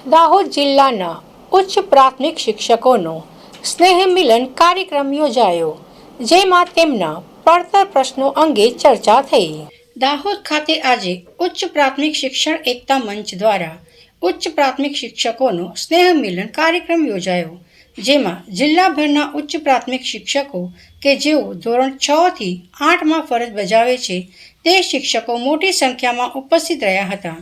દાહોદ જિલ્લાના ઉચ્ચ પ્રાથમિક શિક્ષકોનો સ્નેહ મિલન કાર્યક્રમ યોજાયો, જેમાં તેમના પડતર પ્રશ્નો અંગે ચર્ચા થઈ। દાહોદ ખાતે આજે ઉચ્ચ પ્રાથમિક શિક્ષણ એકતા મંચ દ્વારા ઉચ્ચ પ્રાથમિક શિક્ષકોનો સ્નેહ મિલન કાર્યક્રમ યોજાયો, જેમાં જિલ્લાભરના ઉચ્ચ પ્રાથમિક શિક્ષકો કે જેઓ ધોરણ 6 થી 8માં ફરજ બજાવે છે તે શિક્ષકો મોટી સંખ્યામાં ઉપસ્થિત રહ્યા હતા।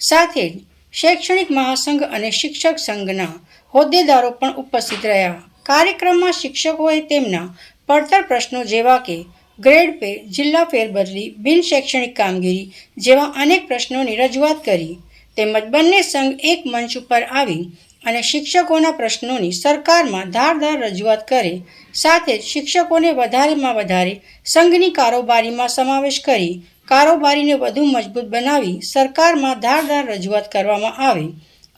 સાથે જ શૈક્ષણિક મહાસંઘ અને શિક્ષક સંઘના હોદ્દેદારો પણ ઉપસ્થિત રહ્યા। કાર્યક્રમમાં શિક્ષકોએ તેમના પડતર પ્રશ્નો જેવા કે ગ્રેડ પે, જિલ્લા ફેરબદલી, બિન શૈક્ષણિક કામગીરી જેવા અનેક પ્રશ્નોની રજૂઆત કરી, તેમજ બંને સંઘ એક મંચ ઉપર આવી અને શિક્ષકોના પ્રશ્નોની સરકારમાં ધારદાર રજૂઆત કરે, સાથે જ શિક્ષકોને વધારેમાં વધારે સંઘની કારોબારીમાં સમાવેશ કરી કારોબારીને વધુ મજબૂત બનાવી સરકારમાં ધારદાર રજૂઆત કરવામાં આવે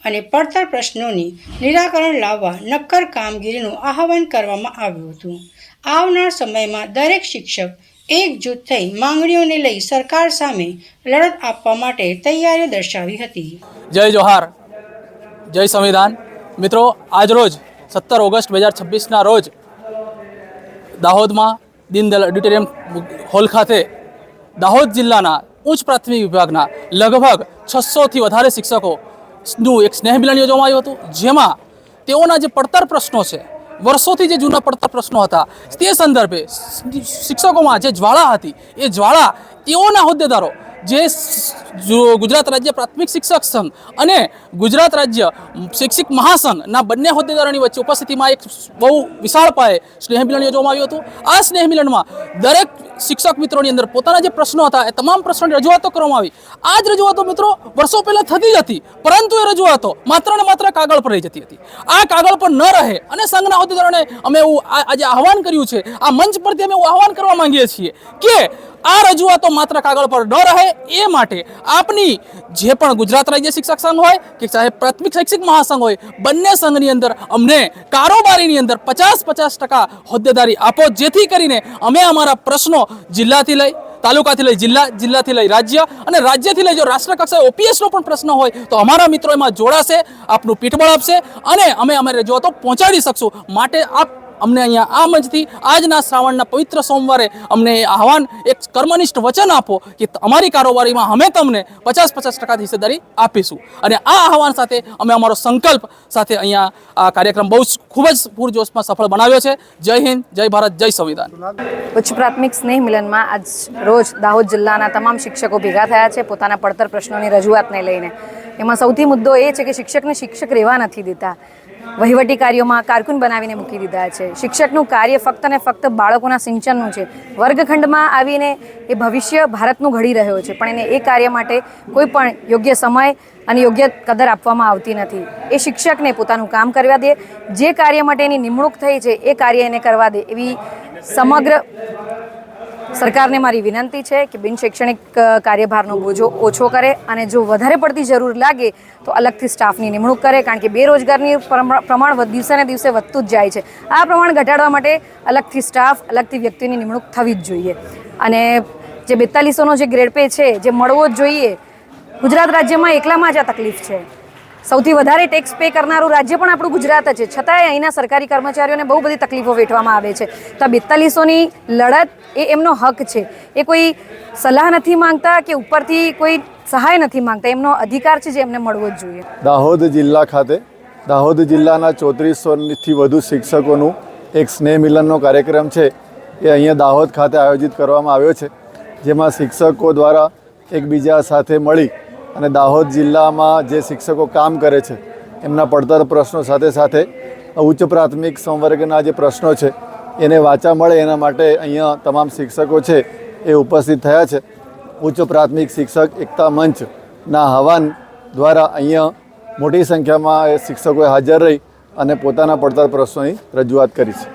અને પડતર પ્રશ્નોની નિરાકરણ લાવવા નક્કર કામગીરીનું આહવાન કરવામાં આવ્યું હતું। આવનાર સમયમાં દરેક શિક્ષક એકજૂથ થઈ માંગણીઓને લઈ સરકાર સામે લડત આપવા માટે તૈયારી દર્શાવી હતી। જય જોહાર, જય સંવિધાન। મિત્રો, આજ રોજ 17 ઓગસ્ટ 2026ના રોજ દાહોદમાં દીનદયાળ ઓડિટોરિયમ હોલ ખાતે દાહોદ જિલ્લાના ઉચ્ચ પ્રાથમિક વિભાગના લગભગ 600થી વધારે શિક્ષકોનું એક સ્નેહ મિલન યોજવામાં આવ્યું હતું, જેમાં તેઓના જે પડતર પ્રશ્નો છે, વર્ષોથી જે જૂના પડતર પ્રશ્નો હતા તે સંદર્ભે શિક્ષકોમાં જે જ્વાળા હતી એ જ્વાળા તેઓના હોદ્દેદારો જે ગુજરાત રાજ્ય પ્રાથમિક શિક્ષક સંઘ અને ગુજરાત રાજ્ય શૈક્ષિક મહાસંઘના બંને હોદ્દેદારોની વચ્ચે ઉપસ્થિતિમાં એક બહુ વિશાળ પાયે સ્નેહ મિલન યોજવામાં આવ્યું હતું। આ સ્નેહ મિલનમાં દરેક શિક્ષક મિત્રોની અંદર પોતાના જે પ્રશ્નો હતા એ તમામ પ્રશ્નોની રજૂઆતો કરવામાં આવી। આ જ રજૂઆતો મિત્રો વર્ષો પહેલાં થતી જ હતી, પરંતુ એ રજૂઆતો માત્ર ને માત્ર કાગળ પર રહી જતી હતી। આ કાગળ પર ન રહે અને સંઘના હોદ્દેદારોને અમે એવું આજે આહવાન કર્યું છે, આ મંચ પરથી અમે એવું આહવાન કરવા માંગીએ છીએ કે આ રજૂઆતો માત્ર કાગળ પર ન રહે એ માટે આપની જે પણ ગુજરાત રાજ્ય શિક્ષક સંઘ હોય કે ચાહે પ્રાથમિક શૈક્ષિક મહાસંઘ હોય, બંને સંઘની અંદર અમને કારોબારીની અંદર 50-50% હોદ્દેદારી આપો, જેથી કરીને અમે અમારા પ્રશ્નો જિલ્લાથી લઈ તાલુકાથી લઈ જિલ્લા, જિલ્લાથી લઈ રાજ્ય અને રાજ્યથી લઈ જો રાષ્ટ્ર કક્ષાએ OPSનો પણ પ્રશ્ન હોય તો અમારા મિત્રો એમાં જોડાશે, આપનું પીઠબળ આપશે અને અમે અમારી રજૂઆતો પહોંચાડી શકશું। માટે આપ અમને અહીંયા આ મંચથી આજના શ્રાવણના પવિત્ર સોમવારે અમને આહવાન એક કર્મનિષ્ઠ વચન આપો કે અમારી કારોબારીમાં અમે તમને 50-50% હિસ્સેદારી આપીશું અને આ આહવાન સાથે અમે અમારો સંકલ્પ સાથે અહીંયા આ કાર્યક્રમ બહુ ખૂબ જ પૂરજોશમાં સફળ બનાવ્યો છે। જય હિન્દ, જય ભારત, જય સંવિધાન। ઉચ્ચ પ્રાથમિક સ્નેહ મિલનમાં આજ રોજ દાહોદ જિલ્લાના તમામ શિક્ષકો ભેગા થયા છે પોતાના પડતર પ્રશ્નોની રજૂઆતને લઈને। એમાં સૌથી મુદ્દો એ છે કે શિક્ષકને શિક્ષક રહેવા નથી દેતા, વહીવટી કાર્યોમાં કારકુન બનાવીને મૂકી દીધા છે। શિક્ષકનું કાર્ય ફક્ત ને ફક્ત બાળકોના સિંચનનું છે, વર્ગખંડમાં આવીને એ ભવિષ્ય ભારતનું ઘડી રહ્યો છે, પણ એને એ કાર્ય માટે કોઈ પણ યોગ્ય સમય અને યોગ્ય કદર આપવામાં આવતી નથી। એ શિક્ષકને પોતાનું કામ કરવા દે, જે કાર્ય માટે એની નિમણૂક થઈ છે એ કાર્ય એને કરવા દે, એવી સમગ્ર સરકારને મારી વિનંતી છે કે બિન શૈક્ષણિક કાર્યભારનો બોજો ઓછો કરે અને જો વધારે પડતી જરૂર લાગે તો અલગથી સ્ટાફની નિમણૂક કરે, કારણ કે બેરોજગારની પ્રમાણ દિવસે ને દિવસે વધતું જ જાય છે। આ પ્રમાણ ઘટાડવા માટે અલગથી સ્ટાફ, અલગથી વ્યક્તિની નિમણૂક થવી જ જોઈએ અને જે 4200નો જે ગ્રેડ પે છે જે મળવો જ જોઈએ, ગુજરાત રાજ્યમાં એકલામાં જ આ તકલીફ છે। સૌથી વધારે ટેક્સ પે કરનારું રાજ્ય પણ આપણું ગુજરાત જ છે, છતાંય અહીંના સરકારી કર્મચારીઓને બહુ બધી તકલીફો વેઠવામાં આવે છે। તો આ 4200ની લડત એ એમનો હક છે, એ કોઈ સલાહ નથી માંગતા કે ઉપરથી કોઈ સહાય નથી માંગતા, એમનો અધિકાર છે જે એમને મળવો જ જોઈએ। દાહોદ જિલ્લા ખાતે દાહોદ જિલ્લાના 3400થી વધુ શિક્ષકોનું એક સ્નેહ મિલનનો કાર્યક્રમ છે એ અહીંયા દાહોદ ખાતે આયોજિત કરવામાં આવ્યો છે, જેમાં શિક્ષકો દ્વારા એકબીજા સાથે મળી અને દાહોદ જિલ્લામાં જે શિક્ષકો કામ કરે છે એમના પડતર પ્રશ્નો સાથે સાથે ઉચ્ચ પ્રાથમિક સંવર્ગના જે પ્રશ્નો છે એને વાચા મળે એના માટે અહીંયા તમામ શિક્ષકો છે એ ઉપસ્થિત થયા છે। ઉચ્ચ પ્રાથમિક શિક્ષક એકતા મંચના આહવાન દ્વારા અહીંયા મોટી સંખ્યામાં શિક્ષકોએ હાજર રહી અને પોતાના પડતર પ્રશ્નોની રજૂઆત કરી છે।